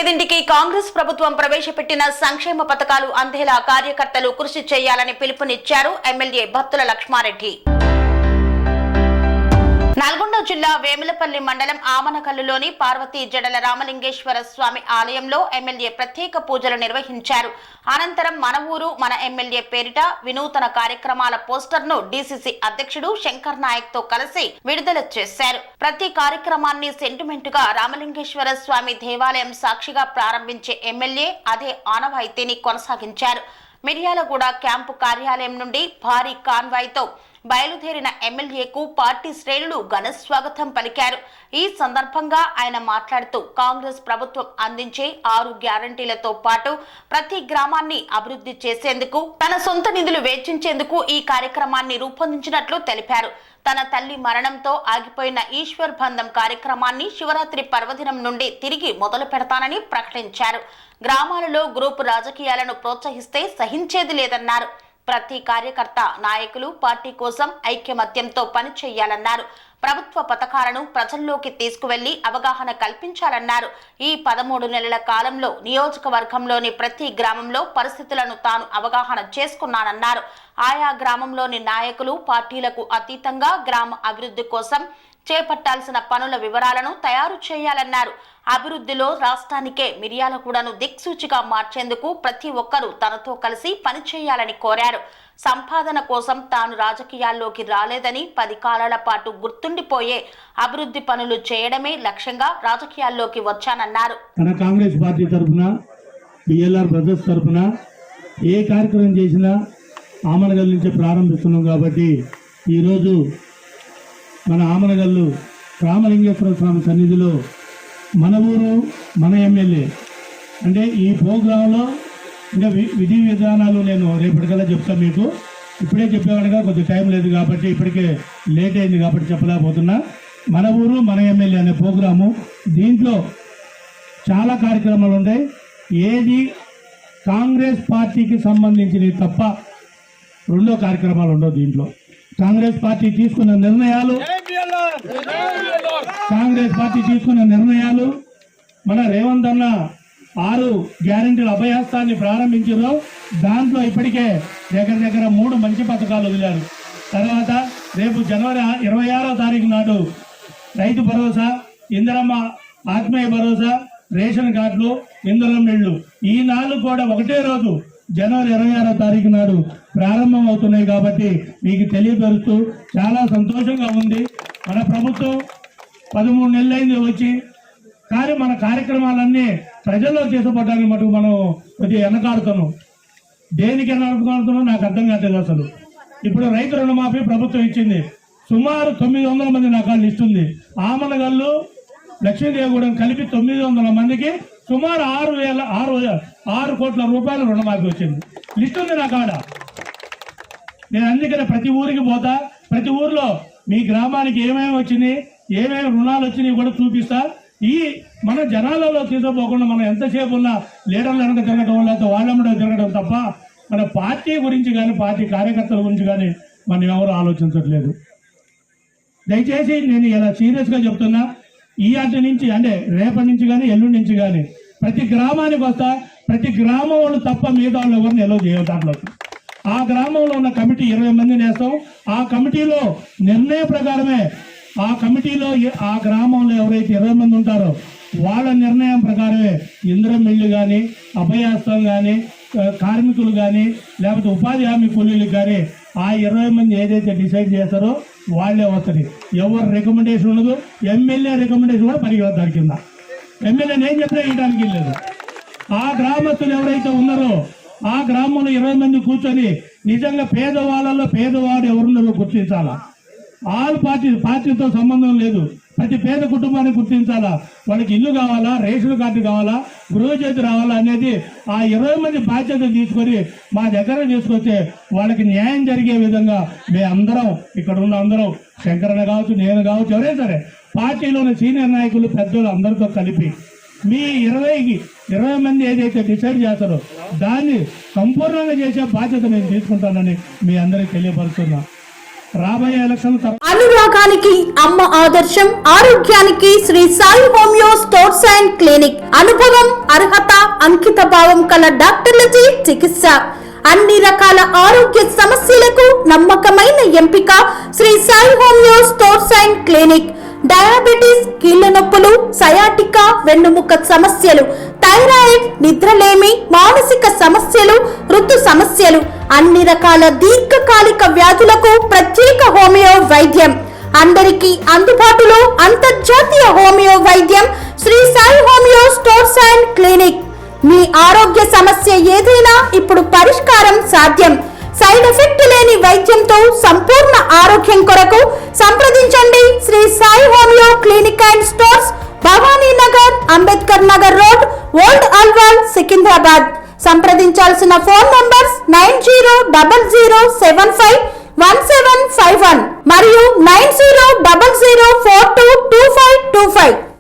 పేదింటికి కాంగ్రెస్ ప్రభుత్వం ప్రవేశపెట్టిన సంక్షేమ పథకాలు అందేలా కార్యకర్తలు కృషి చేయాలని పిలుపునిచ్చారు ఎమ్మెల్యే భత్తుల లక్ష్మారెడ్డి. నల్గొండ జిల్లా వేములపల్లి మండలం ఆమనకల్లులోని పార్వతీ జడల రామలింగేశ్వర స్వామి ఆలయంలో ఎమ్మెల్యే ప్రత్యేక పూజలు నిర్వహించారు. అనంతరం మన ఊరు మన ఎమ్మెల్యే పేరిట వినూతన కార్యక్రమాల పోస్టర్ను డీసీసీ అధ్యక్షుడు శంకర్ నాయక్ తో కలిసి విడుదల చేశారు. ప్రతి కార్యక్రమాన్ని సెంటిమెంట్ గా రామలింగేశ్వర స్వామి దేవాలయం సాక్షిగా ప్రారంభించే ఎమ్మెల్యే అదే ఆనవాయితీని కొనసాగించారు. మిర్యాలగూడ క్యాంపు కార్యాలయం నుండి భారీ కాన్వాయ్తో బయలుదేరిన ఎమ్మెల్యేకు పార్టీ శ్రేణులు ఘన స్వాగతం పలికారు. ఈ సందర్భంగా ఆయన మాట్లాడుతూ కాంగ్రెస్ ప్రభుత్వం అందించే 6 గ్యారంటీలతో పాటు ప్రతి గ్రామాన్ని అభివృద్ధి చేసేందుకు తన సొంత నిధులు వెచ్చించేందుకు ఈ కార్యక్రమాన్ని రూపొందించినట్లు తెలిపారు. తన తల్లి మరణంతో ఆగిపోయిన ఈశ్వర్ బంధం కార్యక్రమాన్ని శివరాత్రి పర్వదినం నుండి తిరిగి మొదలు పెడతానని ప్రకటించారు. గ్రామాలలో గ్రూపు రాజకీయాలను ప్రోత్సహిస్తే సహించేది లేదన్నారు. ప్రతి కార్యకర్త నాయకులు పార్టీ కోసం ఐక్యమత్యంతో పనిచేయాలన్నారు. ప్రభుత్వ పథకాలను ప్రజల్లోకి తీసుకువెళ్లి అవగాహన కల్పించాలన్నారు. ఈ 13 నెలల కాలంలో నియోజకవర్గంలోని ప్రతి గ్రామంలో పరిస్థితులను తాను అవగాహన చేసుకున్నానన్నారు. ఆయా గ్రామంలోని నాయకులు పార్టీలకు అతీతంగా గ్రామ అభివృద్ధి కోసం చేపట్టాల్సిన పనుల వివరాలను తయారు చేయాలన్నారు. అభివృద్ధిలో రాష్ట్రానికే మిర్యాలగూడను దిక్సూచిగా మార్చేందుకు ప్రతి ఒక్కరూ తనతో కలిసి పనిచేయాలని కోరారు. సంపాదన కోసం తాను రాజకీయాల్లోకి రాలేదని 10 కాలాల పాటు గుర్తుండిపోయే అభివృద్ధి పనులు చేయడమే లక్ష్యంగా రాజకీయాల్లోకి వచ్చానన్నారు. కాంగ్రెస్ పార్టీ తరఫున బిఎల్ఆర్ బ్రదర్స్ తరఫున ఏ కార్యక్రమం చేసినా ఆమనగల్ నుంచి ప్రారంభిస్తున్నాం కాబట్టి ఈరోజు మన ఆమనగల్లు రామలింగేశ్వర స్వామి సన్నిధిలో మన ఊరు మన ఎమ్మెల్యే అంటే ఈ ప్రోగ్రాంలో ఇంకా విధి విధానాలు నేను రేపటికల్లా చెప్తాను. మీకు ఇప్పుడే చెప్పేవాడిగా కొద్దిగా టైం లేదు కాబట్టి ఇప్పటికే లేట్ అయింది కాబట్టి చెప్పలేకపోతున్నా. మన ఊరు మన ఎమ్మెల్యే అనే ప్రోగ్రాము దీంట్లో చాలా కార్యక్రమాలు ఉంటాయి. ఏది కాంగ్రెస్ పార్టీకి సంబంధించినవి తప్ప రెండో కార్యక్రమాలు ఉండవు. దీంట్లో కాంగ్రెస్ పార్టీ తీసుకున్న నిర్ణయాలు మన రేవంత్ అన్న 6 గ్యారెంటీల అభయహస్తాన్ని ప్రారంభించారు. దాంట్లో ఇప్పటికే దగ్గర 3 మంచి పథకాలు వదిలారు. తర్వాత రేపు జనవరి 26వ తారీఖు నాడు రైతు భరోసా, ఇందిరమ్మ ఆత్మీయ భరోసా, రేషన్ కార్డులు, ఇందిరమ్మ ఇళ్ళు ఈ 4 కూడా ఒకటే రోజు జనవరి 26వ తారీఖు నాడు ప్రారంభం అవుతున్నాయి. కాబట్టి మీకు తెలియపరుస్తూ చాలా సంతోషంగా ఉంది. మన ప్రభుత్వం 13 నెలలైంది వచ్చి, కానీ మన కార్యక్రమాలన్నీ ప్రజల్లో తీసుకుపోవడానికి మటుకు మనం కొద్దిగా వెనకాడుతున్నాం. దేనికి వెనకాడుతున్నాం నాకు అర్థం కాలేదు అసలు. ఇప్పుడు రైతు రుణమాఫీ ప్రభుత్వం ఇచ్చింది. సుమారు 900 మంది నాకు లిస్ట్ ఉంది. ఆమనగల్లు లక్ష్మీదేవిగూడెం కలిపి 900 మందికి సుమారు 6 కోట్ల రూపాయల రుణమాఫీ వచ్చింది. లిస్ట్ ఉంది నా కాడ. నేను అందుకనే ప్రతి ఊరికి పోతా, ప్రతి ఊర్లో మీ గ్రామానికి ఏమేమి వచ్చింది, ఏమేమి రుణాలు వచ్చినాయి కూడా చూపిస్తా. ఈ మన జనాలలో తీసుకోపోకుండా మనం ఎంతసేపు ఉన్న లీడర్లు వెనక తిరగడం, లేకపోతే వాళ్ళమ్మడో తిరగడం తప్ప మన పార్టీ గురించి కానీ పార్టీ కార్యకర్తల గురించి కానీ మనం ఎవరు ఆలోచించట్లేదు. దయచేసి నేను ఇలా సీరియస్గా చెప్తున్నా. ఈ ఆటి నుంచి అంటే రేపటి నుంచి కానీ ఎల్లుండి నుంచి కానీ ప్రతి గ్రామానికి వస్తా. ప్రతి గ్రామం వాళ్ళు తప్ప మిగతా వాళ్ళు ఎవరిని ఎలో చేయవు. దాంట్లోకి ఆ గ్రామంలో ఉన్న కమిటీ 20 మందిని వేస్తాం. ఆ కమిటీలో నిర్ణయ ప్రకారమే ఆ కమిటీలో ఆ గ్రామంలో ఎవరైతే 20 మంది ఉంటారో వాళ్ళ నిర్ణయం ప్రకారమే ఇందిరమ్మ ఇళ్ళు కానీ, అభయహస్తం కానీ, కార్మికులు కానీ, లేకపోతే ఉపాధి హామీ కూలీలకు కానీ ఆ 20 మంది ఏదైతే డిసైడ్ చేస్తారో వాళ్ళే వస్తుంది. ఎవరు రికమెండేషన్ ఉండదు. ఎమ్మెల్యే రికమెండేషన్ కూడా పరిగెత్తారు కింద. ఎమ్మెల్యే నేను చెప్పినా ఇవ్వడానికి లేదు. ఆ గ్రామస్తులు ఎవరైతే ఉన్నారో ఆ గ్రామంలో 20 మంది కూర్చొని నిజంగా పేదవాళ్ళలో పేదవాడు ఎవరున్నారో గుర్తించాలా. ఆల్ పార్టీతో సంబంధం లేదు. ప్రతి పేద కుటుంబాన్ని గుర్తించాలా. వాళ్ళకి ఇల్లు కావాలా, రేషన్ కార్డు కావాలా, గృహజ్యోతి రావాలా అనేది ఆ 20 మంది బాధ్యత తీసుకొని మా దగ్గర తీసుకొస్తే వాళ్ళకి న్యాయం జరిగే విధంగా మేమందరం ఇక్కడ ఉన్న అందరం శంకరన్న కావచ్చు, నేను కావచ్చు, ఎవరైనా సరే పార్టీలోని సీనియర్ నాయకులు పెద్దలు అందరితో కలిపి మీ 20 మంది ఏదైతే డిసైడ్ చేస్తారో దాన్ని సంపూర్ణంగా చేసే బాధ్యత నేను తీసుకుంటానని మీ అందరికీ తెలియపరుస్తున్నా. రాబోయే ఎలక్షన్ అనురాగానికి అమ్మ ఆదర్శం, ఆరోగ్యానికి Shri Sai homeo stores and clinic. అనుభవం, అర్హత, అంకిత భావం కల డాక్టర్లచే చికిత్స. అన్ని రకాల ఆరోగ్య సమస్యలకు నమ్మకమైన ఎంపిక Shri Sai homeo stores and clinic. Diabetes, కీళ్ల నొప్పులు, సయాటికా, వెన్నుముక సమస్యలు, థైరాయిడ్, నిద్రలేమి, మానసిక సమస్యలు, ఋతు సమస్యలు, అన్ని రకాల దీర్ఘకాలిక వ్యాధులకు ప్రత్యేక హోమియో వైద్యం. అందరికీ అందుబాటులో అంతర్జాతీయ హోమియో వైద్యం Shri Sai homeo stores and clinic. మీ ఆరోగ్య సమస్య ఏదైనా ఇప్పుడు పరిష్కారం సాధ్యం. సైడ్ ఎఫెక్ట్ లేని వైద్యంతో సంపూర్ణ ఆరోగ్యం కొరకు సంప్రదించండి Shri Sai homeo clinic and stores, Bhavani Nagar, Ambedkar Nagar road, old Alwal, Secunderabad. సంప్రదించాల్సిన ఫోన్ నంబర్స్ 9000751751 మరియు 90